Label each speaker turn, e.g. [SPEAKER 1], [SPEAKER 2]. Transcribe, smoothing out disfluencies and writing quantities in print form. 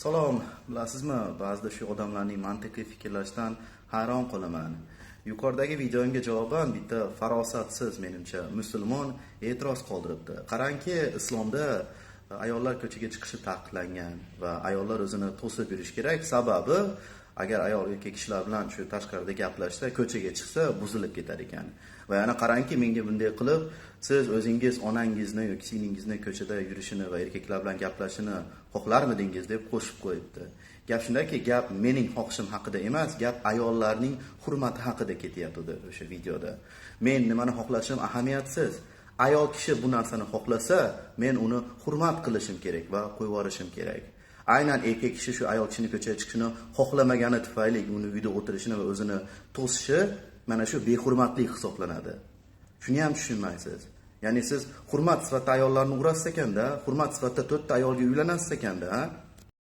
[SPEAKER 1] Salom, bilasizmi, ba'zida shu odamlarning mantiqiy fikrlashdan hayron qolaman. Yuqoridagi videomga javoban bitta farosatsiz, menimcha, musulmon e'tiroz qoldiribdi. Qarangki, islomda ayollar ko'chaga chiqishi taqiqlangan va ayollar o'zini to'sib yurish kerak. Sababi, agar ayol erkak kishilar bilan shu tashqarida gaplashsa, ko'chaga chiqsa, buzilib ketar ekan. Va yana qarangki, menga bunday qilib, siz o'zingiz onangizni yoki singlingizni ko'chada yurishini va erkaklar bilan gaplashishini xohlarmidingiz deb qo'shib qo'yibdi. Gap shundaki, gap mening xohishim haqida emas, gap ayollarning hurmati haqida ketyapti o'sha videoda. Men nimani xohlashim ahamiyatsiz. Ayol kishi bu narsani xohlasa, men uni hurmat qilishim kerak va qo'yib yuborishim kerak. Aynan erkak kishi shu ayol kishining ko'chaga chiqishini xohlamagani tufayli uni uyda o'tirishini va o'zini to'sishi mana shu behurmatlik hisoblanadi. Shuni ham tushunmaysiz. Ya'ni siz hurmat sifatida ayollarni urasiz ekanda, hurmat sifatida 4 ta ayolga uylanasiz ekanda,